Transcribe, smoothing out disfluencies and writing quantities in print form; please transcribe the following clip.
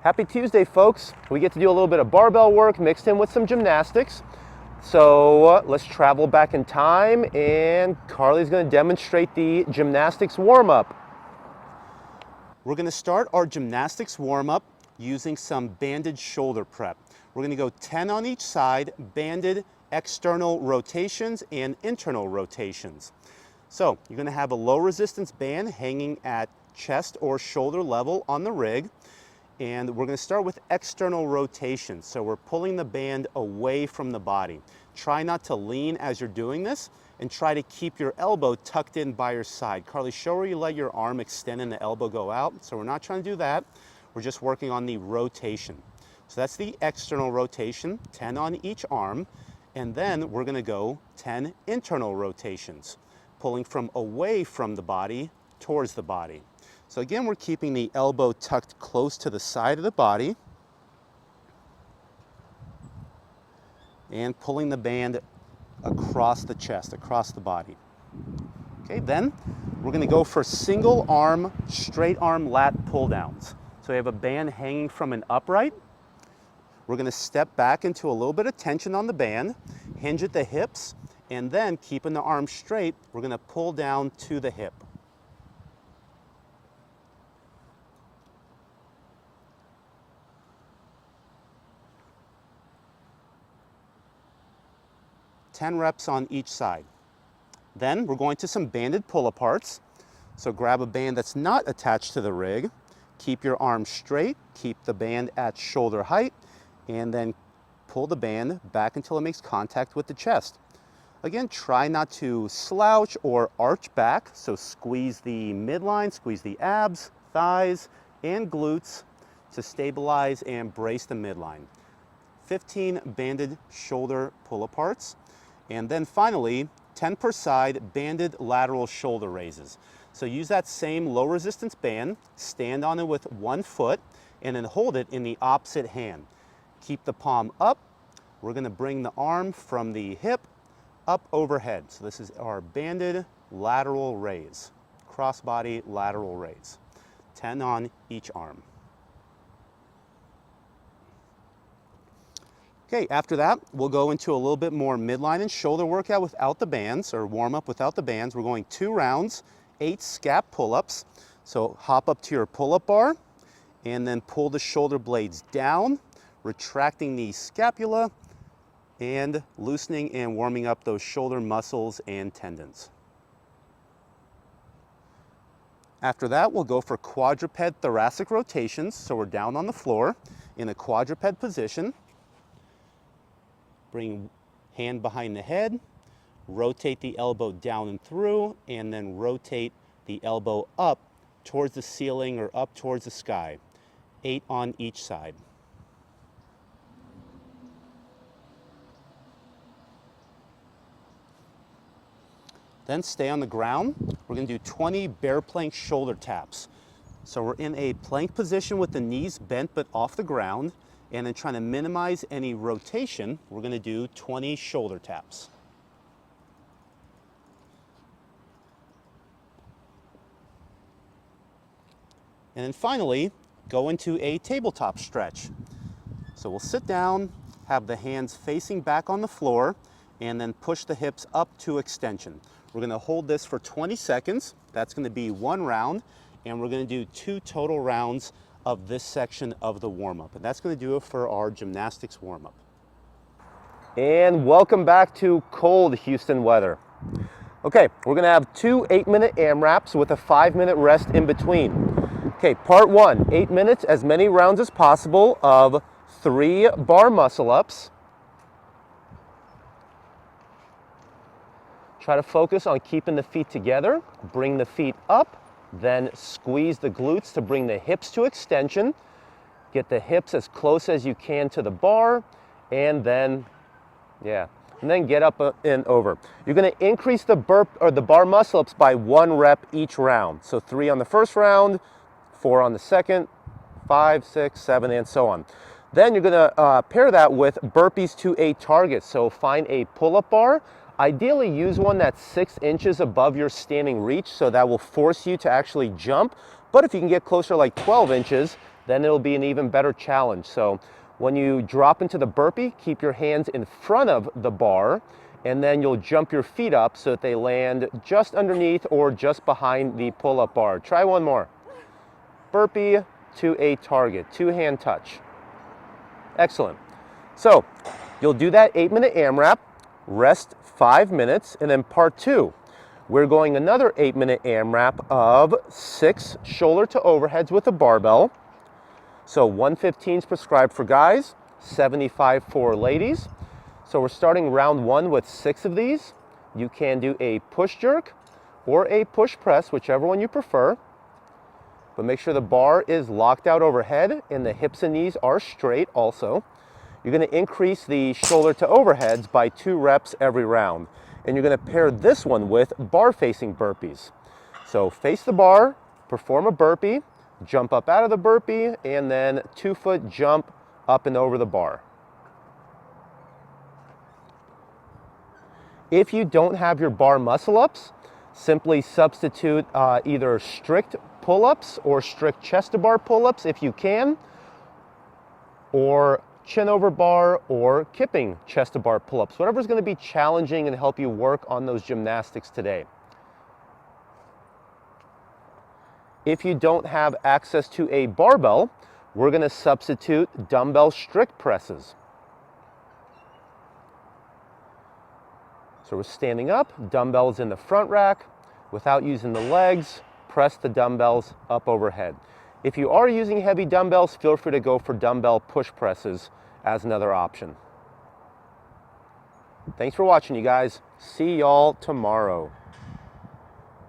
Happy Tuesday, folks. We get to do a little bit of barbell work mixed in with some gymnastics. So let's travel back in time, and Carly's going to demonstrate the gymnastics warm-up. We're going to start our gymnastics warm-up using some banded shoulder prep. We're going to go 10 on each side, banded external rotations and internal rotations. So you're going to have a low resistance band hanging at chest or shoulder level on the rig. And we're going to start with external rotation. So we're pulling the band away from the body. Try not to lean as you're doing this, and try to keep your elbow tucked in by your side. Carly, show where you let your arm extend and the elbow go out. So we're not trying to do that. We're just working on the rotation. So that's the external rotation, 10 on each arm. And then we're going to go 10 internal rotations, pulling from away from the body towards the body. So again, we're keeping the elbow tucked close to the side of the body and pulling the band across the chest, across the body. Okay, then we're going to go for single arm, straight arm lat pull downs. So we have a band hanging from an upright. We're going to step back into a little bit of tension on the band, hinge at the hips, and then keeping the arm straight, we're going to pull down to the hip. Ten reps on each side. Then we're going to some banded pull-aparts. So grab a band that's not attached to the rig, keep your arm straight, keep the band at shoulder height, and then pull the band back until it makes contact with the chest. Again, try not to slouch or arch back, so squeeze the midline, squeeze the abs, thighs, and glutes to stabilize and brace the midline. 15 banded shoulder pull-aparts. And then finally, 10 per side banded lateral shoulder raises. So use that same low resistance band, stand on it with one foot, and then hold it in the opposite hand. Keep the palm up. We're going to bring the arm from the hip up overhead. So this is our banded lateral raise, crossbody lateral raise. 10 on each arm. Okay, after that, we'll go into a little bit more midline and shoulder workout without the bands, or warm up without the bands. We're going 2 rounds, 8 scap pull-ups. So hop up to your pull-up bar and then pull the shoulder blades down, retracting the scapula and loosening and warming up those shoulder muscles and tendons. After that, we'll go for quadruped thoracic rotations. So we're down on the floor in a quadruped position. Bring hand behind the head, rotate the elbow down and through, and then rotate the elbow up towards the ceiling or up towards the sky. 8 on each side. Then stay on the ground. We're going to do 20 bear plank shoulder taps. So we're in a plank position with the knees bent but off the ground. And then trying to minimize any rotation, we're going to do 20 shoulder taps. And then finally, go into a tabletop stretch. So we'll sit down, have the hands facing back on the floor, and then push the hips up to extension. We're going to hold this for 20 seconds. That's going to be 1 round, and we're going to do 2 total rounds of this section of the warm-up. And that's going to do it for our gymnastics warm-up. And welcome back to cold Houston weather. Okay, we're going to have 2 8-minute AMRAPs with a 5-minute rest in between. Okay, part 1, 8 minutes, as many rounds as possible of 3 bar muscle ups. Try to focus on keeping the feet together, bring the feet up, then squeeze the glutes to bring the hips to extension. Get the hips as close as you can to the bar, and then, and then get up and over. You're going to increase the bar muscle ups by 1 rep each round. So 3 on the first round, 4 on the second, 5, 6, 7, and so on. Then you're going to pair that with burpees to a target. So find a pull-up bar. Ideally use one that's 6 inches above your standing reach, so that will force you to actually jump. But if you can get closer, like 12 inches, then it'll be an even better challenge. So when you drop into the burpee, keep your hands in front of the bar, and then you'll jump your feet up so that they land just underneath or just behind the pull-up bar. Try one more. Burpee to a target, 2-hand touch. Excellent. So you'll do that 8-minute AMRAP, rest 5 minutes, and then part 2, we're going another 8-minute AMRAP of 6 shoulder to overheads with a barbell. So 115 is prescribed for guys, 75 for ladies. So we're starting round 1 with 6 of these. You can do a push jerk or a push press, whichever one you prefer. But make sure the bar is locked out overhead and the hips and knees are straight also. You're going to increase the shoulder to overheads by 2 reps every round. And you're going to pair this one with bar facing burpees. So face the bar, perform a burpee, jump up out of the burpee, and then 2-foot jump up and over the bar. If you don't have your bar muscle ups, simply substitute either strict pull-ups or strict chest to bar pull-ups if you can, or chin over bar or kipping chest to bar pull-ups, whatever's going to be challenging and help you work on those gymnastics today. If you don't have access to a barbell, we're going to substitute dumbbell strict presses. So we're standing up, dumbbells in the front rack. Without using the legs, press the dumbbells up overhead. If you are using heavy dumbbells, feel free to go for dumbbell push presses as another option. Thanks for watching, you guys. See y'all tomorrow.